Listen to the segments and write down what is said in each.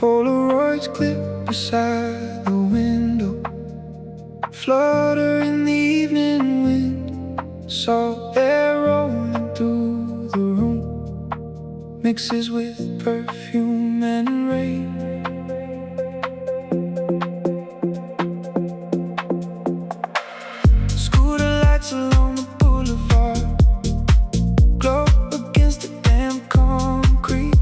Polaroids clip beside the window, flutter in the evening wind. Salt air rolling through the room mixes with perfume and rain. Scooter lights along the boulevard glow against the damp concrete.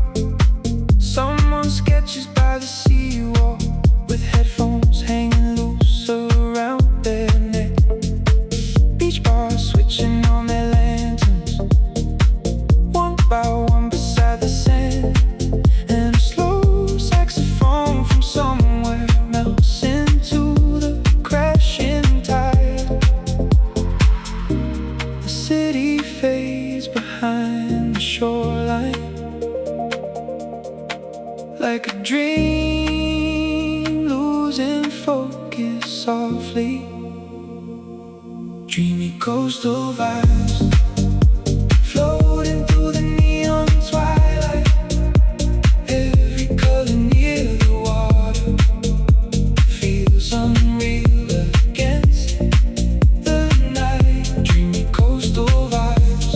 Someone sketches by the seawall with headphones hanging loose around their neck. Beach bars switching on their lanterns, one by one beside the sand. And a slow saxophone from somewhere melts into the crashing tide. The city fades behind the shoreline, like a dream losing focus softly. Dreamy coastal vibes floating through the neon twilight. Every color near the water feels unreal against the night. Dreamy coastal vibes,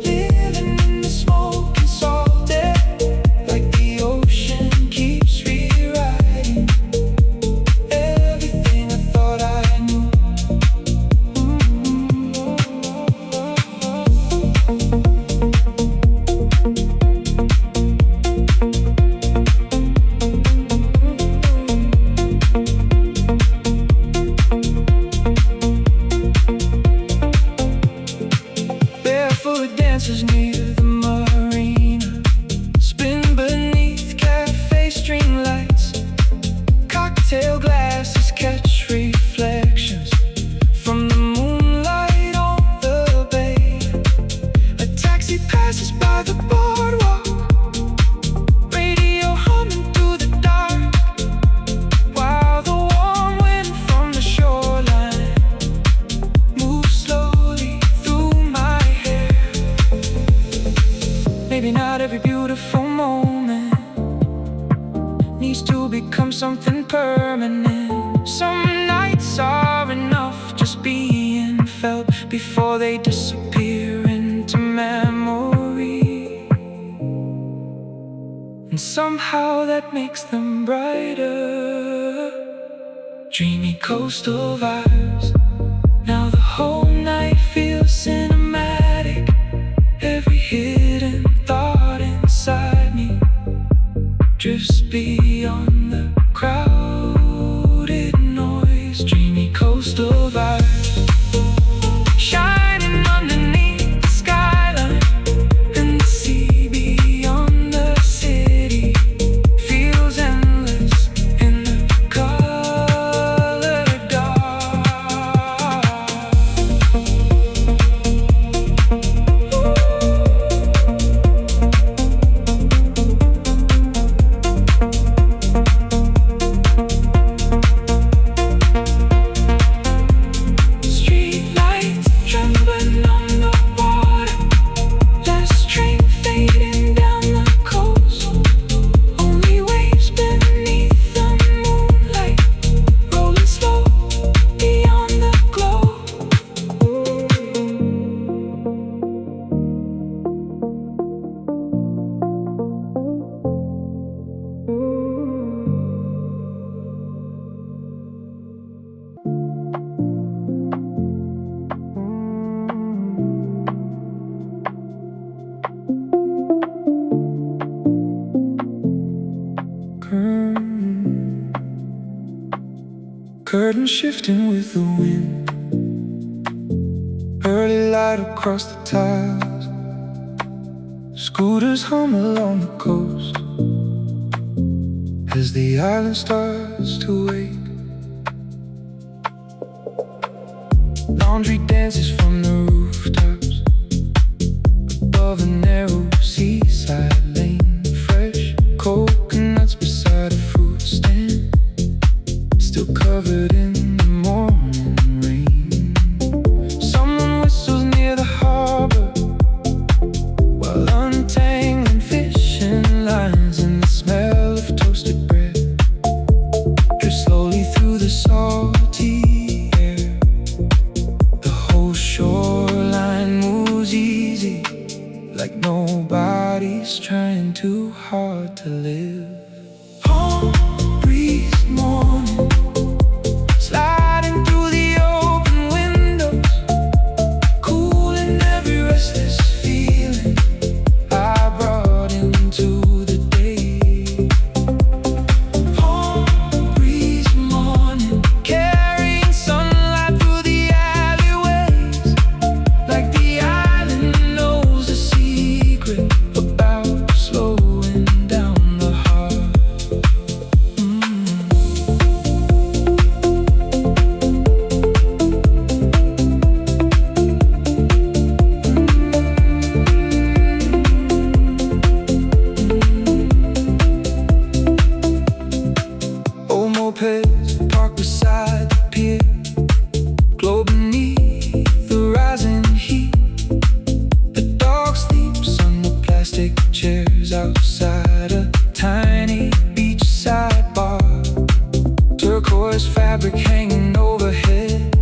living in the smoke and salt air, like the ocean keeps rewriting everything I thought I knew. Barefoot dancers near the marina spin beneath cafe string lights. Cocktail glasses catch reflections from the moonlight on the bay. A taxi passes by the boardwalk, radio humming through the dark, while the warm wind from the shoreline moves slowly through my hair. Maybe not every beautiful moment needs to become something permanent. Some nights are enough just being felt before they disappear into memory. And somehow that makes them brighter. Dreamy coastal vibes, now the whole night feels cinematic. Every hidden thought inside me drifts beyond the crowded noise. Dreamy coastal vibes, shining underneath the skyline. And the sea beyond the city feels endless in the colored dark. Street lights trembling on the water, last train fading down the coast. Only waves beneath the moonlight, rolling slow beyond the glow. Curtain shifting with the wind, early light across the tiles. Scooters hum along the coast as the island starts to wake. Laundry dances from the rooftops above a narrow seaside lane. Fresh coconuts beside a fruit stand, still covered in the morning rain. Someone whistles near the harbor while untangling fishing lines, and the smell of breeze morning, sliding through the open windows, cooling every restless feeling I brought into the day. Palm breeze morning, carrying sunlight through the alleyways, like the island knows a secret about slowing down the heart. Old mopeds parked beside the pier, glow beneath the rising heat. A dog sleeps on the plastic chairs outside a tiny beachside bar. Turquoise fabric hanging overhead,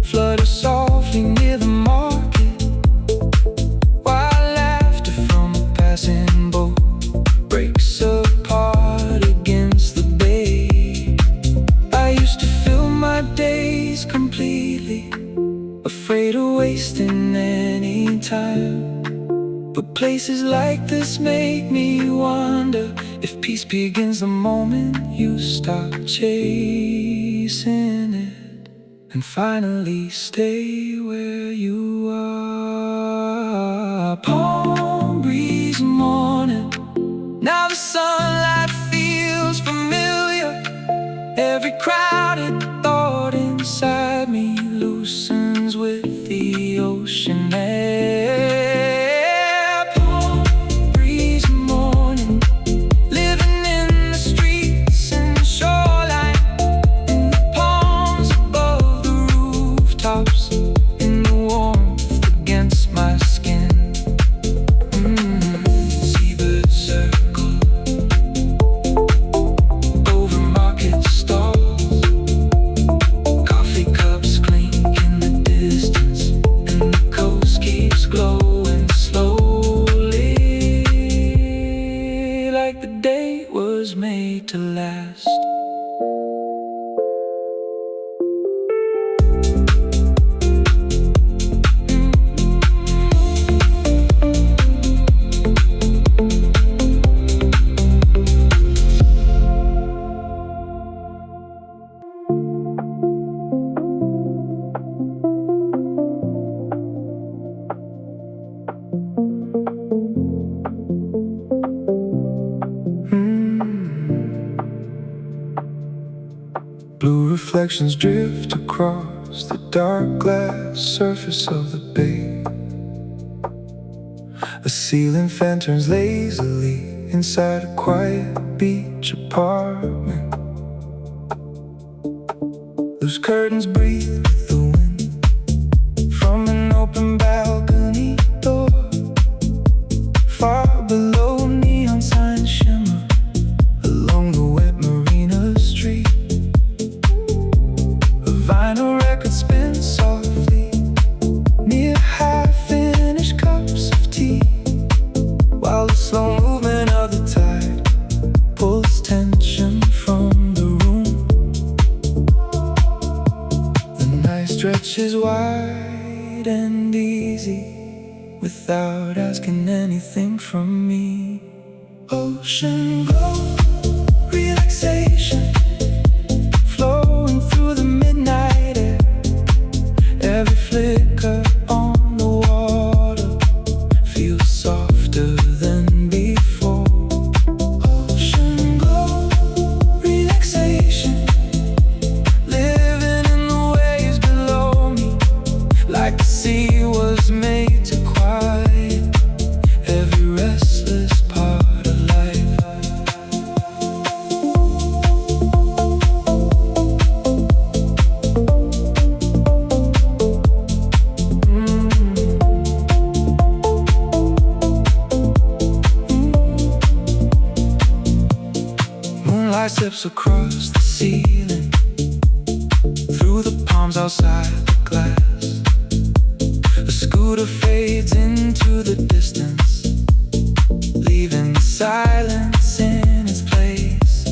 flutter softly near the market, while laughter from a passing boat breaks apart against the bay. I used to fill my days completely, afraid of wasting any time. But places like this make me wonder if peace begins the moment you stop chasing it and finally stay where you are. Palm breeze morning, now the sunlight feels familiar. Every crowded thought inside me loosens with the ocean air. Palm breeze morning, living in the streets and shoreline, in the palms above the rooftops, in the warmth against my skin. Seabirds circle over market stalls, coffee cups clink in the distance, and the coast keeps glowing slowly, like the day was made to last. Blue reflections drift across the dark glass surface of the bay. A ceiling fan turns lazily inside a quiet beach apartment. Loose curtains breathe with the wind from an open balcony door. Far below, neon signs shimmer along the wet marina street. A vinyl record spins softly near half-finished cups of tea, while the slow movement of the tide pulls tension from the room. The night stretches wide and easy without asking anything from me. Ocean glow, relaxation flowing through the midnight air. Every flicker on the water feels softer than before. Ocean glow, relaxation, living in the waves below me, like the sea was made to quiet every restless part of life. Moonlight slips across the ceiling, through the palms outside the glass. A scooter fades into the distance, leaving silence in its place.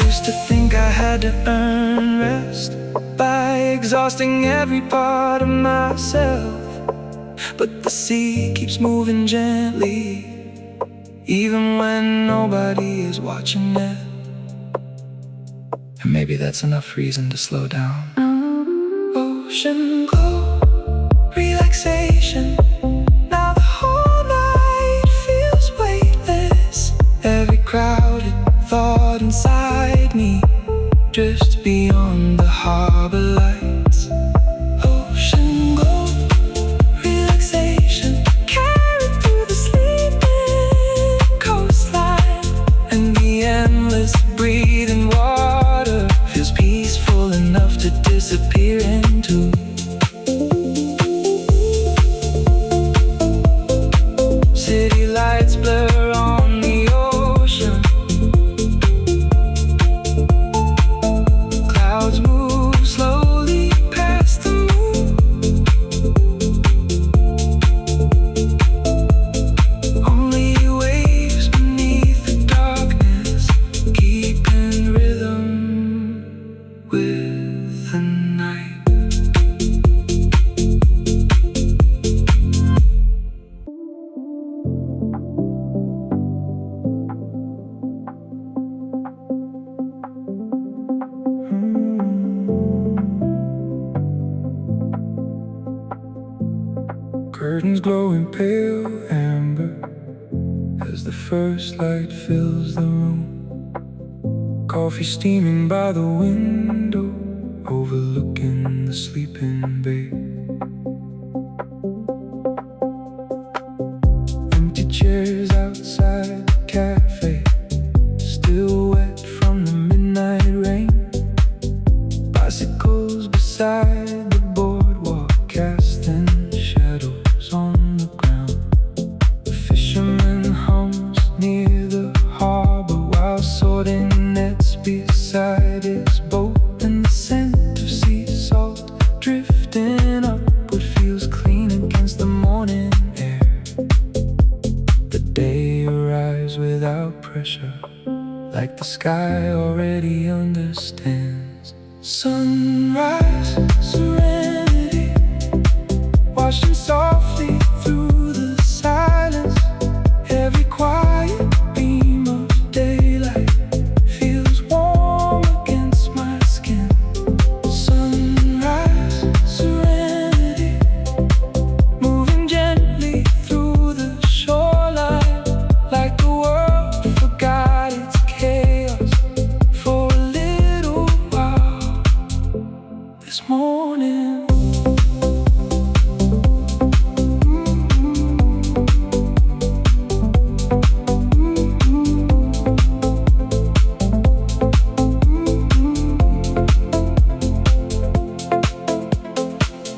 used to think I had to earn rest by exhausting every part of myself. But the sea keeps moving gently, even when nobody is watching it. And maybe that's enough reason to slow down. Ocean glow, relaxation. Now the whole night feels weightless. Every crowded thought inside me drifts beyond the harbor lights. Ocean glow, relaxation, carried through the sleeping coastline. And the endless breathing water feels peaceful enough to disappear into. City lights blur on the ocean. Clouds move slowly past the moon. Only waves beneath the darkness, keeping rhythm with the night. Curtains glowing pale amber as the first light fills the room. Coffee steaming by the window, overlooking the sleeping bay. Empty chairs outside the cafe, still wet from the midnight rain. Bicycles beside the boardwalk, casting shadows on the ground. The fisherman hums near the harbor while sorting nets beside his boat. And the scent of sea salt drifting upward feels clean against the morning air. The day arrives without pressure, like the sky already understands. Sunrise, serenity, washing softly through the silence. Every quiet beam of daylight feels warm against my skin. Sunrise, serenity, moving gently through the shoreline, like the world forgot its chaos for a little while this morning.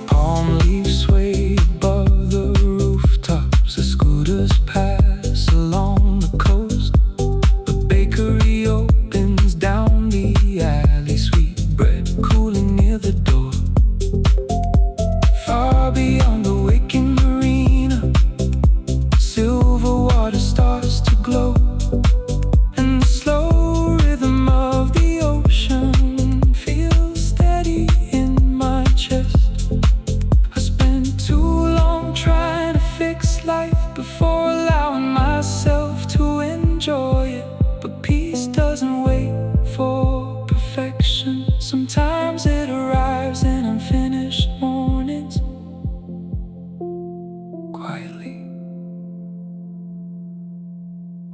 Palm leaves sway above the rooftops as scooters pass along the coast. A bakery opens down the alley, sweet bread cooling near the door. Far beyond the waking marina, silver water starts to glow. And the slow rhythm of the ocean feels steady in my chest. I spent too long trying to fix life before allowing myself to enjoy it. But peace doesn't wait for perfection. Sometimes it arrives in unfinished mornings, quietly,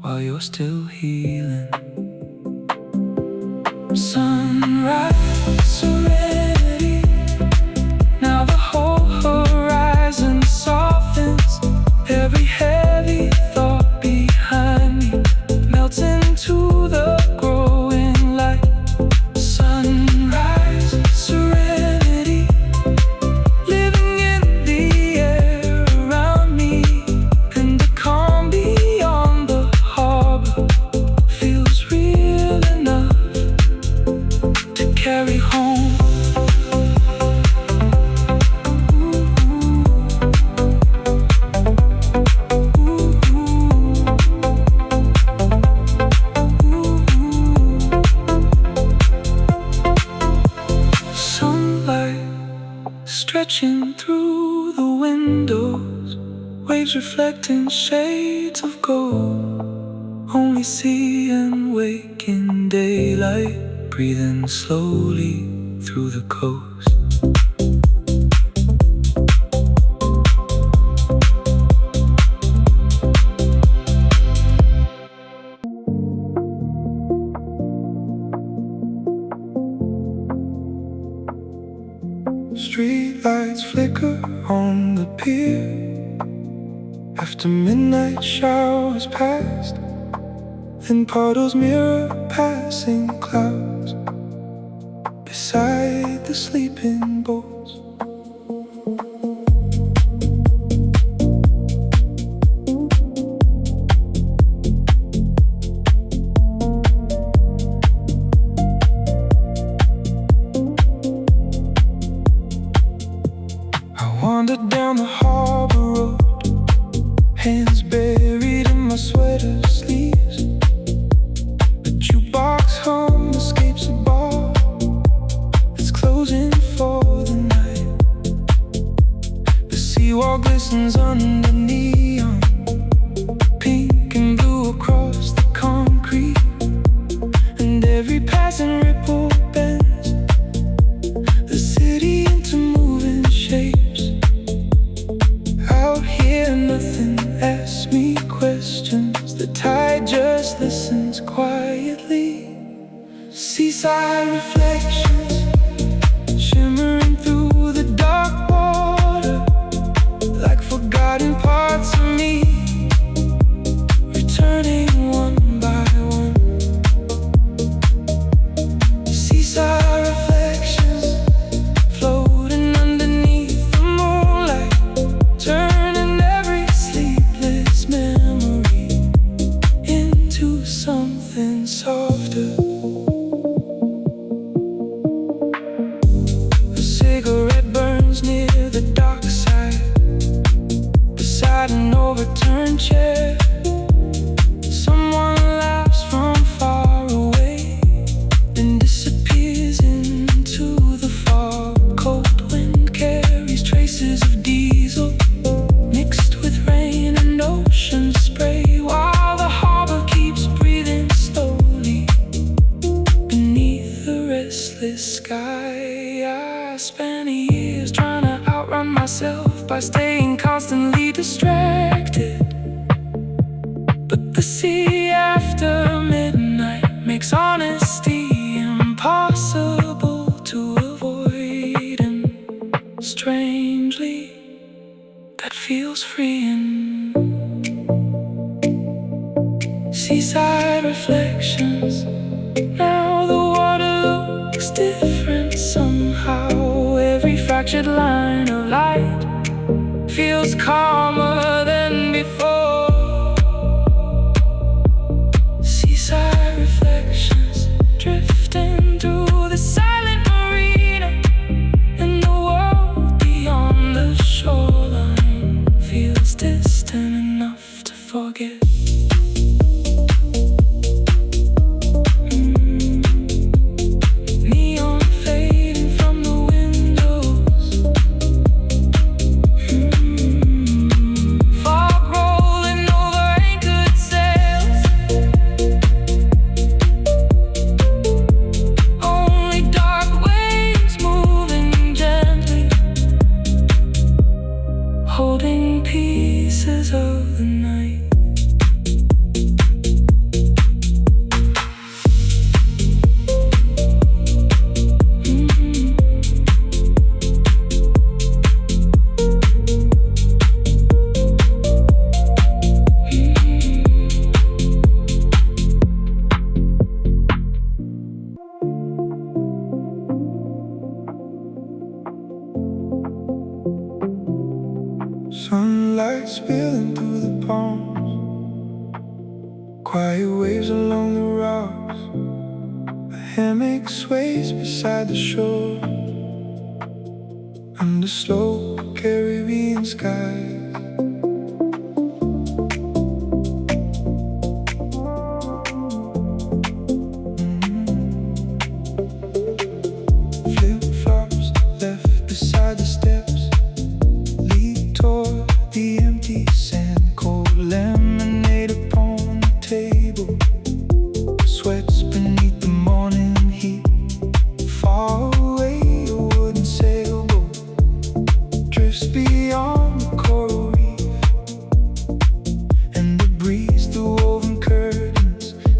while you're still healing. Sunrise, serenity, now the whole horizon softens. Every heavy thought behind me melts into the growing light. Sunrise, serenity, living in the air around me. And the calm beyond the harbor feels stretching through the windows, waves reflecting shades of gold. Only see and wake in daylight, breathing slowly through the coast. Street lights flicker on the pier after midnight showers past, then puddles mirror passing clouds beside the sleeping boats. Wandered down the harbor road, hands buried in my sweater sleeves. The jukebox hum escapes a bar that's closing for the night. The seawall glistens under neon, pink and blue across the concrete, and every passing ripple bends the city into moving shapes. Out here nothing asks me questions, the tide just listens quietly. Seaside reflections shimmering through the dark water, like forgotten parts of me, returning one by one. Seaside reflections floating underneath the moonlight, turning every sleepless memory into something softer. A cigarette burns near the dark side, beside an overturned chair. Someone laughs from far away, then disappears into the fog. Cold wind carries traces of diesel mixed with rain and ocean spray, while the harbor keeps breathing slowly beneath the restless sky. I spent years trying to outrun myself by staying constantly distracted, but the sea after midnight makes honesty impossible to avoid, and strangely that feels freeing. Seaside reflections, now the water looks different somehow. Every fractured line of light feels calmer than before. Seaside reflections drifting through the silent marina, and the world beyond the shoreline feels distant enough to forget. Neon fading from the windows, fog rolling over anchored sails. Only dark waves moving gently, holding pieces of the night. Sunlight spilling through the palms, quiet waves along the rocks. A hammock sways beside the shore under slow Caribbean skies. Flip-flops left beside the steps,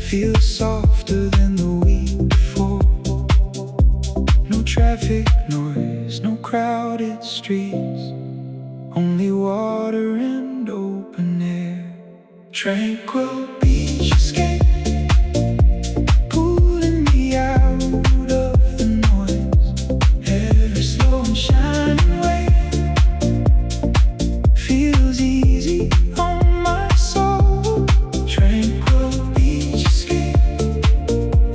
feels softer than the week before. No traffic noise, no crowded streets, only water and open air. Tranquil beach escape, pulling me out of the noise. Every slow and shining wave feels easy on my soul. Tranquil beach escape,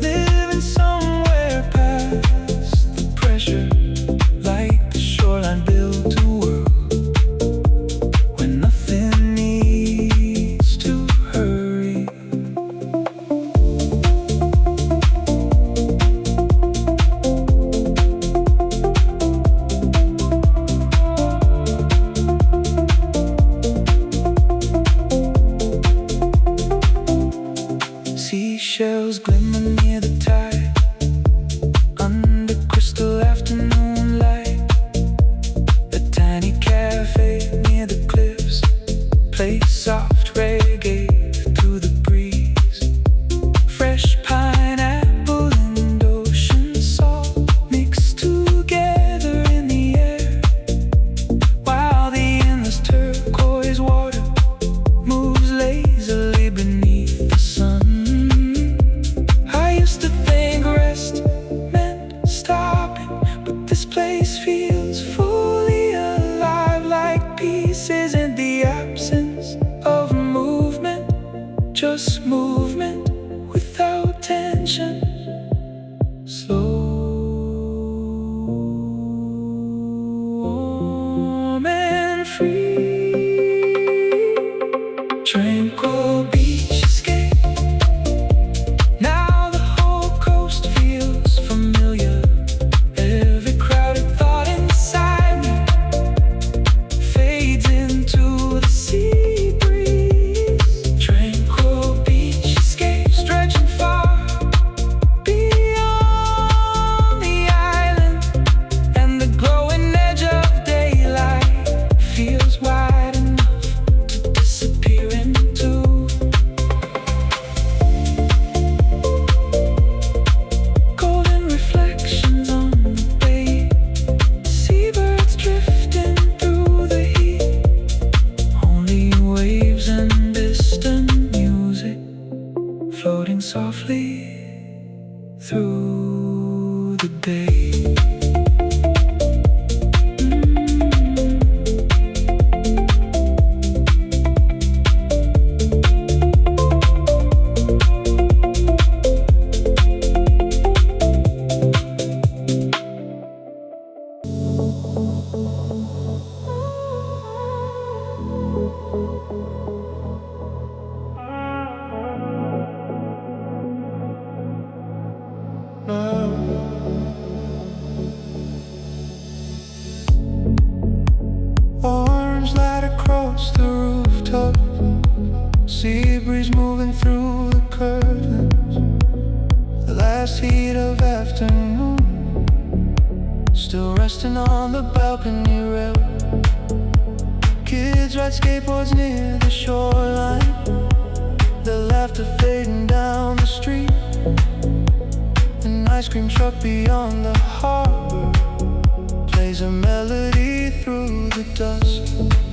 living somewhere past the pressure, like the shoreline built a world when nothing needs to hurry. Seashells glimmer near the tide, under crystal afternoon light. A tiny cafe near the cliffs plays soft reggae through the breeze. Fresh pineapple and ocean salt mixed together in the air, while the endless turquoise water moves lazily beneath the sun. I used to think rest meant stopping, but this place feels fully alive, like peace isn't the absence of movement, just movement without tension. Slow, warm and free. Tranquil beach escape. Now the whole coast feels familiar. Every crowded thought inside me fades into the sea breeze. Tranquil beach escape, stretching far beyond the island, and the glowing edge of daylight feels wide enough to disappear into. Golden reflections on the bay, seabirds drifting through the heat, only waves and distant music floating softly through the day. Orange light across the rooftop, sea breeze moving through the curtains. The last heat of afternoon, still resting on the balcony rail. Kids ride skateboards near the shoreline, the laughter fading down the street. An ice cream truck beyond the harbor plays a melody through the dusk.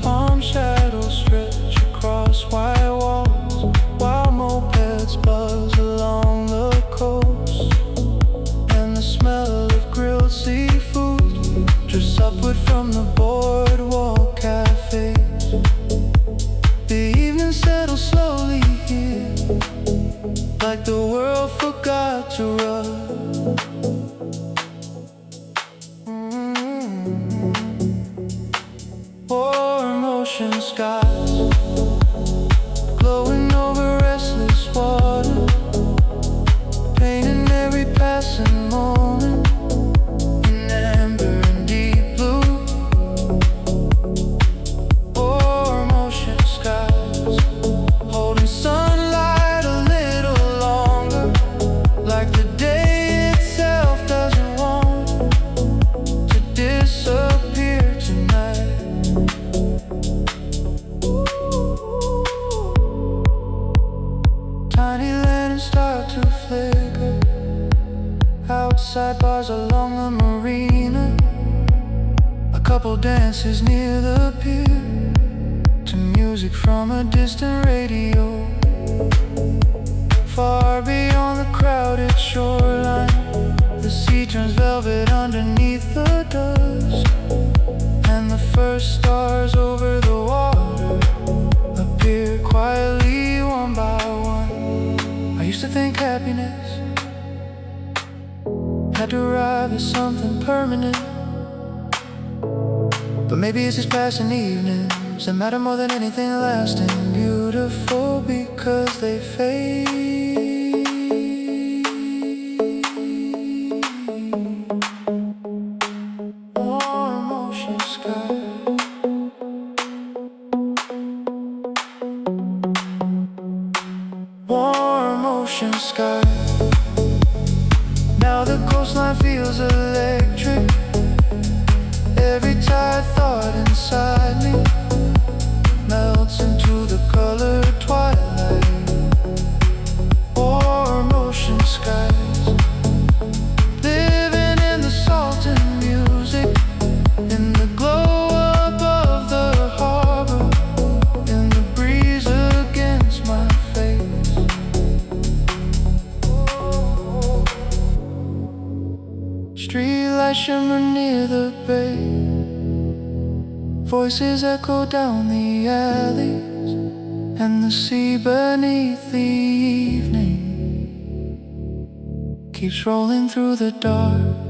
Palm shadows stretch across white walls, while mopeds buzz along the coast. And the smell of grilled seafood drifts upward from the boardwalk cafes. The evening settles slowly here, like the world forgot to rush. Warm ocean skies glowing over restless water, painting every passing moment in amber and deep blue. Warm ocean skies holding sunlight a little longer, like the day itself doesn't want to disappear tonight. lanterns start to flicker outside bars along the marina. A couple dances near the pier to music from a distant radio. Far beyond the crowded shoreline, the sea turns velvet underneath the dust, and the first stars over the water appear quietly one by one. I used to think happiness had to arrive as something permanent, but maybe it's just passing evenings that matter more than anything lasting. Beautiful because they fade. Warm ocean sky, warm ocean sky. Now the coastline feels electric. Every tired thought inside me melts into the colored twilight. Warm ocean skies, living in the salt and music, in the glow above the harbor, in the breeze against my face. Streetlights shimmer near the bay, voices echo down the alleys, and the sea beneath the evening keeps rolling through the dark.